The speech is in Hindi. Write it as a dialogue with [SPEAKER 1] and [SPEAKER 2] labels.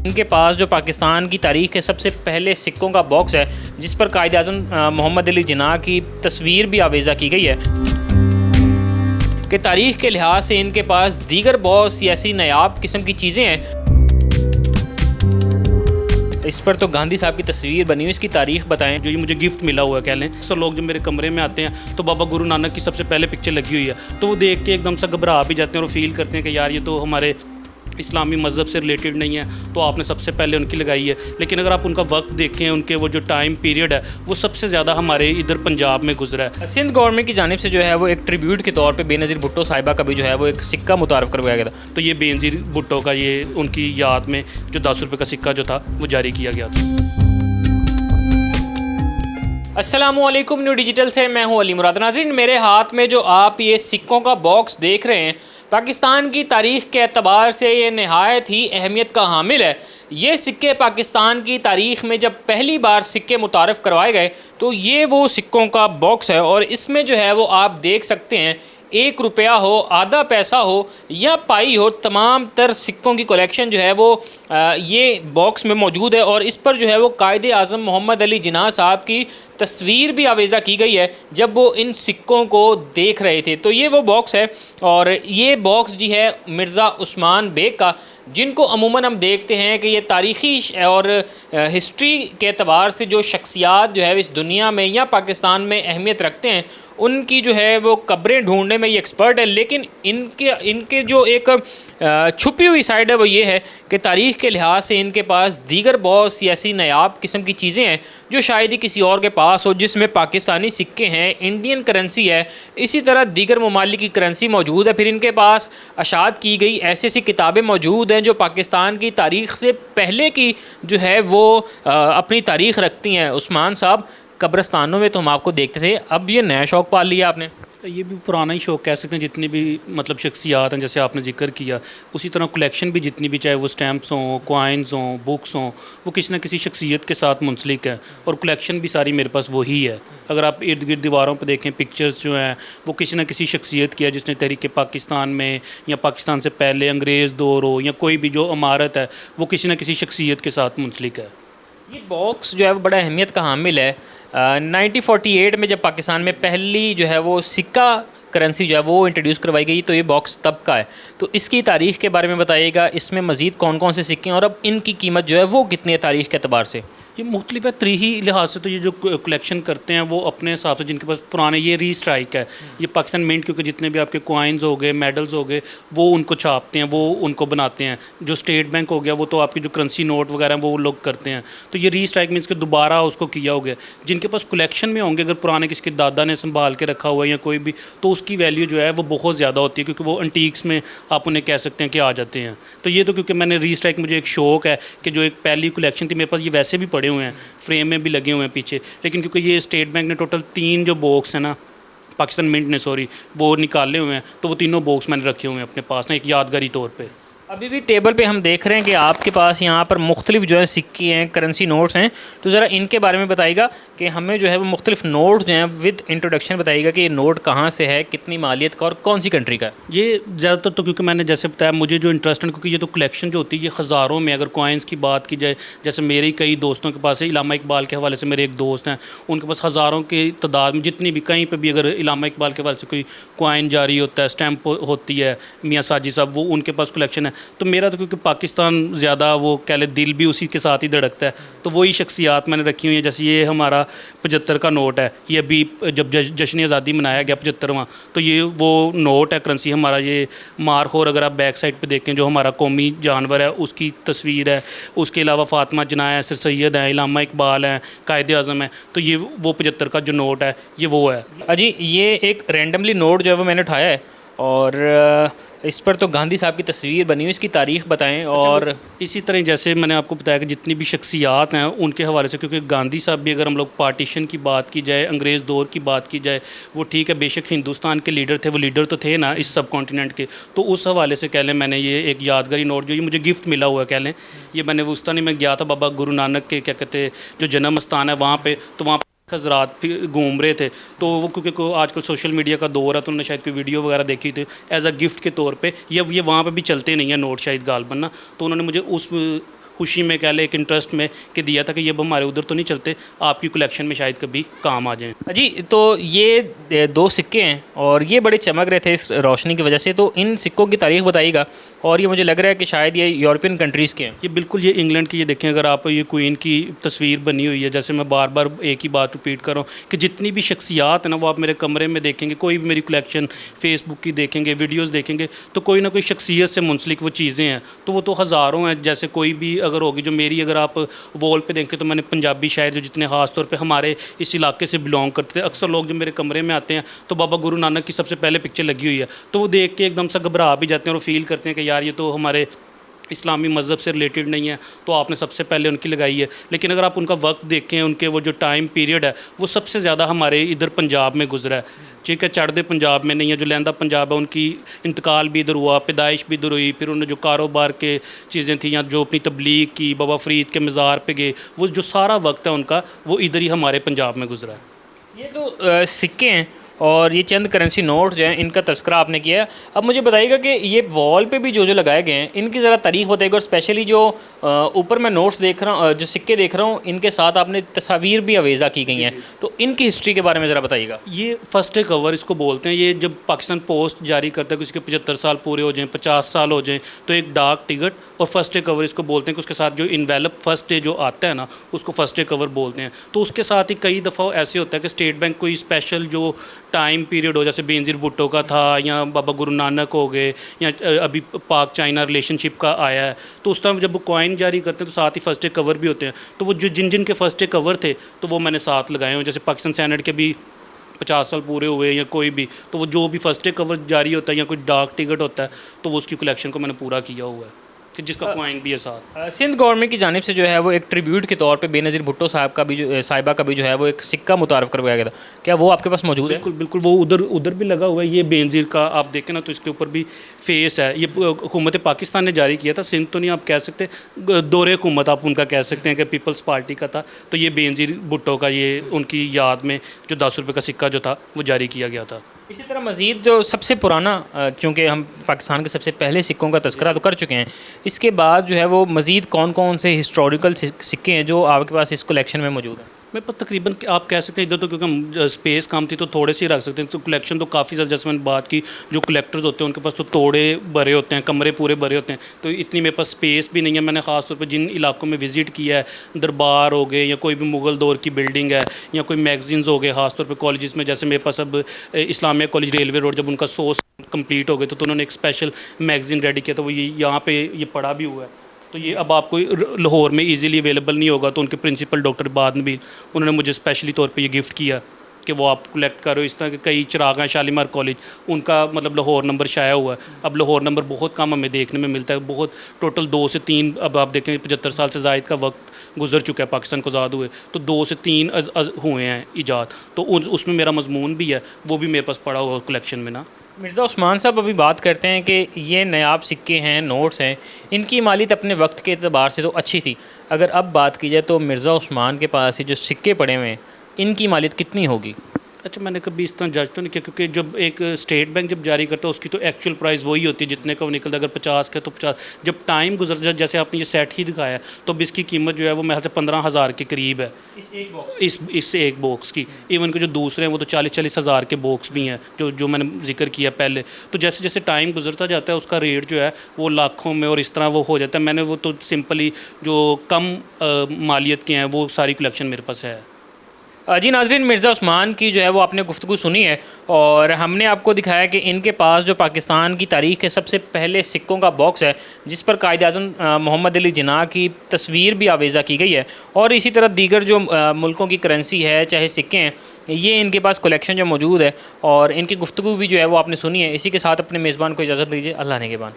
[SPEAKER 1] इनके पास जो पाकिस्तान की तारीख़ के सबसे पहले सिक्कों का बॉक्स है, जिस पर कायद-ए-आज़म मोहम्मद अली जिन्ना की तस्वीर भी आवेज़ा की गई है कि तारीख़ के लिहाज से इनके पास दीगर बहुत सी ऐसी नायाब किस्म की चीज़ें हैं। इस पर तो गांधी साहब की तस्वीर बनी हुई, इसकी तारीख़ बताएं।
[SPEAKER 2] जो ये मुझे गिफ्ट मिला हुआ है कह लें। सो लोग जब मेरे कमरे में आते हैं तो बाबा गुरु नानक की सबसे पहले पिक्चर लगी हुई है, तो वो देख के एकदम से घबरा भी जाते हैं और फील करते हैं कि यार ये तो हमारे इस्लामी मज़हब से रिलेटेड नहीं है, तो आपने सबसे पहले उनकी लगाई है। लेकिन अगर आप उनका वक्त देखें, उनके वो जो टाइम पीरियड है वो सबसे ज़्यादा हमारे इधर पंजाब में गुजरा है।
[SPEAKER 1] सिंध गवर्नमेंट की जानिब से जो है वो एक ट्रिब्यूट के तौर पे बेनज़ीर भुट्टो साहिबा का भी जो है वो एक सिक्का मुतारफ़ करवाया गया था।
[SPEAKER 2] तो ये बेनज़ीर भुट्टो का ये उनकी याद में जो 10 रुपये का सिक्का जो था वो जारी किया गया था।
[SPEAKER 1] अस्सलामुअलैकुम, न्यू डिजिटल से मैं हूं अली मुराद। नाज़रीन, मेरे हाथ में जो आप ये सिक्कों का बॉक्स देख रहे हैं, पाकिस्तान की तारीख़ के एतबार से ये नहायत ही अहमियत का हामिल है। ये सिक्के पाकिस्तान की तारीख़ में जब पहली बार सिक्के मुतारफ़ करवाए गए तो ये वो सिक्कों का बॉक्स है और इसमें जो है वो आप देख सकते हैं 1 रुपया हो, आधा पैसा हो या पाई हो, तमाम तर सिक्कों की कलेक्शन जो है वो ये बॉक्स में मौजूद है। और इस पर जो है वो कायद-ए-आज़म मोहम्मद अली जिन्ना साहब की तस्वीर भी आवेज़ा की गई है जब वो इन सिक्कों को देख रहे थे। तो ये वो बॉक्स है और ये बॉक्स जी है मिर्ज़ा उस्मान बेग का, जिनको अमूमन हम देखते हैं कि ये तारीख़ी और हिस्ट्री के एतबार से जो शख्सियात जो है इस दुनिया में या पाकिस्तान में अहमियत रखते हैं, उनकी जो है वो कब्रें ढूंढने में ये एक्सपर्ट है। लेकिन इनके जो एक छुपी हुई साइड है वो ये है कि तारीख़ के लिहाज से इनके पास दीगर बहुत सी ऐसी नायाब किस्म की चीज़ें हैं जो शायद ही किसी और के पास हो, जिसमें पाकिस्तानी सिक्के हैं, इंडियन करेंसी है, इसी तरह दीगर ममालिक की करेंसी मौजूद है। फिर इनके पास अशात की गई ऐसी ऐसी किताबें मौजूद हैं जो पाकिस्तान की तारीख़ से पहले की जो है वो अपनी तारीख़ रखती हैं। उस्मान साहब, कब्रस्तानों में तो हम आपको देखते थे, अब ये नया शौक़ पाल लिया आपने?
[SPEAKER 2] ये भी पुराना ही शौक़ कह सकते हैं। जितनी भी मतलब शख्सियात हैं, जैसे आपने जिक्र किया, उसी तरह कलेक्शन भी जितनी भी, चाहे वो स्टैम्प्स हों, कॉइन्स हों, बुक्स हों, वो किसी न किसी शख्सियत के साथ मुंसलिक है और कलेक्शन भी सारी मेरे पास वही है। अगर आप इर्द गिर्द दीवारों पर देखें, पिक्चर्स जो हैं वो किसी न किसी शख्सियत की है जिसने तहरीक पाकिस्तान में या पाकिस्तान से पहले अंग्रेज़ दौर हो या कोई भी जो इमारत है वो किसी न किसी शख्सियत के साथ मुंसलिक है।
[SPEAKER 1] ये बॉक्स जो है वो बड़ा अहमियत का हामिल है। 1948 में जब पाकिस्तान में पहली जो है वो सिक्का करेंसी जो है वो इंट्रोड्यूस करवाई गई, तो ये बॉक्स तब का है। तो इसकी तारीख़ के बारे में बताइएगा, इसमें मज़ीद कौन कौन से सिक्के हैं और अब इनकी कीमत जो है वो कितनी है तारीख़ के अतबार से?
[SPEAKER 2] ये मुख्तलिफ है तरीही लिहाज से। तो ये जो कलेक्शन करते हैं वो अपने हिसाब से, जिनके पास पुराने, ये रीस्ट्राइक है, ये पाकिस्तान मिंट, क्योंकि जितने भी आपके कॉइन्स हो गए, मेडल्स हो गए, वो उनको छापते हैं, वो उनको बनाते हैं। जो स्टेट बैंक हो गया वो तो आपकी जो करेंसी नोट वगैरह हैं वो लोग करते हैं। तो ये रीस्ट्राइक मीन्स के दोबारा उसको किया हो गया। जिनके पास कलेक्शन में होंगे, अगर पुराने किसी के दादा ने संभाल के रखा हुआ है या कोई भी, तो उसकी वैल्यू जो है वो बहुत ज़्यादा होती है, क्योंकि वो एंटीक्स में आप उन्हें कह सकते हैं कि आ जाते हैं। तो ये तो क्योंकि मैंने रीस्ट्राइक, मुझे एक शौक़ है कि जो एक पहली कलेक्शन थी मेरे पास, ये वैसे भी पड़े हुए हैं, फ्रेम में भी लगे हुए हैं पीछे। लेकिन क्योंकि ये स्टेट बैंक ने टोटल 3 जो बॉक्स हैं ना, पाकिस्तान मिंट ने सॉरी, वो निकाले हुए हैं, तो वो तीनों बॉक्स मैंने रखे हुए हैं अपने पास ना, एक यादगारी तौर पे।
[SPEAKER 1] अभी भी टेबल पे हम देख रहे हैं कि आपके पास यहाँ पर मुख्तलिफ जो है सिक्के हैं, करेंसी नोट्स हैं। तो ज़रा इनके बारे में बताइएगा कि हमें जो है वो मुख्तलिफ नोट्स जो हैं विद इंट्रोडक्शन बताइएगा कि ये नोट कहाँ से है, कितनी मालियत का और कौन सी कंट्री का है।
[SPEAKER 2] ये ज़्यादातर तो क्योंकि मैंने जैसे बताया, मुझे जो इंटरेस्ट है, क्योंकि ये तो कलेक्शन जो होती है ये हज़ारों में, अगर कॉइन्स की बात की जाए, जैसे मेरे ही कई दोस्तों के पास है, इलामा इकबाल के हवाले से मेरे एक दोस्त हैं, उनके पास हज़ारों की तादाद में, जितनी भी कहीं पर भी अगर इलामा इकबाल के हवाले से कोई कॉइन जारी होता है, स्टैम्प होती है, मियाँ साजी साहब, वो उनके पास कलेक्शन है। तो मेरा तो क्योंकि पाकिस्तान ज़्यादा वो कह ले, दिल भी उसी के साथ ही धड़कता है, तो वही शख्सियात मैंने रखी हुई है। जैसे ये हमारा 75 का नोट है, ये अभी जब जश्न आज़ादी मनाया गया 75वां, तो ये वो नोट है, करेंसी हमारा ये मारखोर। अगर आप बैक साइड पे देखें, जो हमारा कौमी जानवर है उसकी तस्वीर है। उसके अलावा फातिमा जनाया है, सर सैयद हैं, इलामा इकबाल हैं, कायद-ए-आज़म है। तो ये वो 75 का जो नोट है ये वो है।
[SPEAKER 1] अजी, ये एक रैंडमली नोट जो है वो मैंने उठाया है और इस पर तो गांधी साहब की तस्वीर बनी हुई, इसकी तारीख़ बताएं। और
[SPEAKER 2] इसी तरह जैसे मैंने आपको बताया कि जितनी भी शख्सियात हैं उनके हवाले से, क्योंकि गांधी साहब भी, अगर हम लोग पार्टीशन की बात की जाए, अंग्रेज़ दौर की बात की जाए, वो ठीक है, बेशक हिंदुस्तान के लीडर थे, वो लीडर तो थे ना इस सब कॉन्टिनेंट के। तो उस हवाले से कह लें, मैंने ये एक यादगारी नोट जो ये मुझे गिफ्ट मिला हुआ है कह लें, ये मैंने उस में गया था बाबा गुरु नानक के क्या कहते जो जन्म स्थान है वहाँ पर, तो वहाँ हज़रात भी घूम रहे थे। तो वो क्योंकि आजकल सोशल मीडिया का दौर है, तो उन्होंने शायद कोई वीडियो वगैरह देखी थी एज अ गिफ्ट के तौर पे। ये वहाँ पे भी चलते नहीं है नोट शायद गालबन ना, तो उन्होंने मुझे खुशी में कह लें, एक इंटरेस्ट में कि दिया था कि ये हमारे उधर तो नहीं चलते, आपकी कलेक्शन में शायद कभी काम आ जाएँ।
[SPEAKER 1] जी, तो ये 2 सिक्के हैं और ये बड़े चमक रहे थे इस रोशनी की वजह से, तो इन सिक्कों की तारीख बताइएगा। और ये मुझे लग रहा है कि शायद ये यूरोपियन कंट्रीज़ के हैं।
[SPEAKER 2] ये बिल्कुल, ये इंग्लैंड की, ये देखें अगर आप, ये क्वीन की तस्वीर बनी हुई है। जैसे मैं बार बार एक ही बात रिपीट कर रहा हूँ कि जितनी भी शख्सियात है ना, वो आप मेरे कमरे में देखेंगे, कोई भी मेरी कलेक्शन फेसबुक की देखेंगे, वीडियोस देखेंगे, तो कोई ना कोई शख्सियत से मुंसलिक वो चीज़ें हैं, तो वो तो हज़ारों हैं। जैसे कोई भी अगर होगी जो मेरी, अगर आप वॉल पे देखें तो मैंने पंजाबी शायर जो जितने ख़ास तौर पे हमारे इस इलाके से बिलोंग करते थे, अक्सर लोग जब मेरे कमरे में आते हैं तो बाबा गुरु नानक की सबसे पहले पिक्चर लगी हुई है, तो वो देख के एकदम से घबरा भी जाते हैं और फील करते हैं कि यार ये तो हमारे इस्लामी मज़हब से रिलेटेड नहीं है, तो आपने सबसे पहले उनकी लगाई है। लेकिन अगर आप उनका वक्त देखें, उनके वो जो टाइम पीरियड है, वो सबसे ज़्यादा हमारे इधर पंजाब में गुजरा है। ठीक है, चढ़दे पंजाब में नहीं है, जो लैंदा पंजाब है उनकी इंतकाल भी इधर हुआ, पैदाइश भी इधर हुई, फिर उन्हें जो कारोबार के चीज़ें थी या जो अपनी तबलीग की, बाबा फ़रीद के मज़ार पे गए, वो जो सारा वक्त है उनका, वो इधर ही हमारे पंजाब में गुजरा है।
[SPEAKER 1] ये तो सिक्के हैं और ये चंद करेंसी नोट जो हैं, इनका तस्करा आपने किया है। अब मुझे बताइएगा कि ये वॉल पे भी जो लगाए गए हैं, इनकी ज़रा तारीख बताइएगा। और स्पेशली जो ऊपर मैं नोट्स देख रहा हूँ, जो सिक्के देख रहा हूँ, इनके साथ आपने तस्वीर भी अवेज़ा की गई हैं, तो इनकी हिस्ट्री के बारे में ज़रा बताइएगा।
[SPEAKER 2] ये फर्स्ट डे कवर इसको बोलते हैं। ये जब पाकिस्तान पोस्ट जारी करता है कि उसके 75 साल पूरे हो जाएं, 50 साल हो जाएं, तो एक डाक टिकट और फर्स्ट डे कवर इसको बोलते हैं कि उसके साथ जो इन्वेलप फर्स्ट डे जो आता है ना, उसको फर्स्ट डे कवर बोलते हैं। तो उसके साथ ही कई दफ़ा ऐसे होता है कि स्टेट बैंक कोई स्पेशल जो टाइम पीरियड हो, जैसे बेनज़ीर भुट्टो का था या बाबा गुरु नानक हो गए या अभी पाक चाइना रिलेशनशिप का आया है, तो उस टाइम जब वो कॉइन जारी करते हैं तो साथ ही फर्स्ट डे कवर भी होते हैं। तो वो जो जिन जिन के फर्स्ट डे कवर थे तो वो मैंने साथ लगाए हुए। जैसे पाकिस्तान सेनेट के भी 50 साल पूरे हुए या कोई भी, तो वो जो भी फर्स्ट डे कवर जारी होता है या कोई डाक टिकट होता है, तो वो उसकी कलेक्शन को मैंने पूरा किया हुआ है कि जिसका कॉइन भी है साथ।
[SPEAKER 1] सिंध गवर्नमेंट की जानिब से जो है वो एक ट्रिब्यूट के तौर पे बेनज़ीर भुट्टो साहब का भी साहिबा का भी जो है वो एक सिक्का मुतारफ़ करवाया गया था। क्या वो आपके पास मौजूद है?
[SPEAKER 2] बिल्कुल बिल्कुल, वो उधर भी लगा हुआ है। ये बेनज़ीर का आप देखें ना तो इसके ऊपर भी फेस है। ये हुकूमत पाकिस्तान ने जारी किया था, सिंध तो नहीं आप कह सकते, दौरे हुकूमत आप उनका कह सकते हैं कि पीपल्स पार्टी का था। तो ये बेनज़ीर भुट्टो का, ये उनकी याद में जो 10 रुपये का सिक्का जो था वो जारी किया गया था।
[SPEAKER 1] इसी तरह मज़ीद जो सबसे पुराना, चूँकि हम पाकिस्तान के सबसे पहले सिक्कों का तस्करा तो कर चुके हैं, इसके बाद जो है वो मज़ीद कौन कौन से हिस्टोरिकल सिक्के हैं जो आपके पास इस कलेक्शन में मौजूद हैं?
[SPEAKER 2] मेरे पास तकरीबन आप कह सकते हैं इधर तो, क्योंकि स्पेस कम थी तो थोड़े से ही रख सकते हैं, तो कलेक्शन तो काफ़ी ज़्यादा। जैसे मैंने बात की, जो कलेक्टर्स होते हैं उनके पास तो तोड़े भरे होते हैं, कमरे पूरे भरे होते हैं, तो इतनी मेरे पास स्पेस भी नहीं है। मैंने ख़ास तौर पे जिन इलाकों में विज़िट किया है, दरबार हो गए या कोई भी मुग़ल दौर की बिल्डिंग है या कोई मैगज़ीन्स हो गए, ख़ास तौर पर कॉलेज़ में, जैसे मेरे पास अब इस्लामिया कॉलेज रेलवे रोड जब उनका 100 कंप्लीट हो गए तो उन्होंने एक स्पेशल मैगज़ीन रेडी किया, तो वो ये यहाँ पर ये पड़ा भी हुआ है। तो ये अब आपको लाहौर में इजीली अवेलेबल नहीं होगा, तो उनके प्रिंसिपल डॉक्टर बाद नबील, उन्होंने मुझे स्पेशली तौर पे ये गिफ्ट किया कि वो आप कलेक्ट करो। इस तरह के कई चिराग हैं, शालीमार कॉलेज, उनका मतलब लाहौर नंबर शाया हुआ है। अब लाहौर नंबर बहुत कम हमें देखने में मिलता है, बहुत टोटल 2 से 3, अब आप देखें 75 साल से ज़ायद का वक्त गुजर चुका है पाकिस्तान को आज़ाद हुए, तो 2 से 3 हुए हैं ईजाद, तो उसमें मेरा मजमून भी है, वो भी मेरे पास पड़ा हुआ कलेक्शन में ना।
[SPEAKER 1] मिर्ज़ा उस्मान साहब अभी बात करते हैं कि ये नायाब सिक्के हैं, नोट्स हैं, इनकी मालियत अपने वक्त के अतबार से तो अच्छी थी। अगर अब बात की जाए तो मिर्ज़ा उस्मान के पास ये जो सिक्के पड़े हुए हैं, इनकी मालियत कितनी होगी?
[SPEAKER 2] अच्छा, मैंने कभी इस तरह जज तो नहीं किया, क्योंकि जब एक स्टेट बैंक जब जारी करता है उसकी तो एक्चुअल प्राइस वही होती है जितने का वो निकलता है। अगर 50 का तो 50, जब टाइम गुजर जाए, जैसे आपने ये सेट ही दिखाया, तो अब इसकी कीमत जो है वो मेरे ख्याल से 15,000 के करीब है इस एक बॉक्स की। इवन के जो दूसरे हैं वो तो 40-40 हज़ार के बॉक्स भी हैं जो मैंने जिक्र किया पहले। तो जैसे जैसे टाइम गुजरता जाता है उसका रेट जो है वो लाखों में और इस तरह वो हो जाता है। मैंने वो तो सिंपली जो कम मालियत के हैं वो सारी कलेक्शन मेरे पास है।
[SPEAKER 1] जी नाज़रीन, मिर्ज़ा उस्मान की जो है वो आपने गुफ्तगू सुनी है और हमने आपको दिखाया कि इनके पास जो पाकिस्तान की तारीख़ के सबसे पहले सिक्कों का बॉक्स है जिस पर कायद-ए-आज़म मोहम्मद अली जिन्ना की तस्वीर भी आवेज़ा की गई है, और इसी तरह दीगर जो मुल्कों की करेंसी है चाहे सिक्के हैं, ये इनके पास कलेक्शन जो मौजूद है और इनकी गुफ्तगू भी जो है वो आपने सुनी है। इसी के साथ अपने मेज़बान को इजाज़त दीजिए। अल्लाह निगहबान।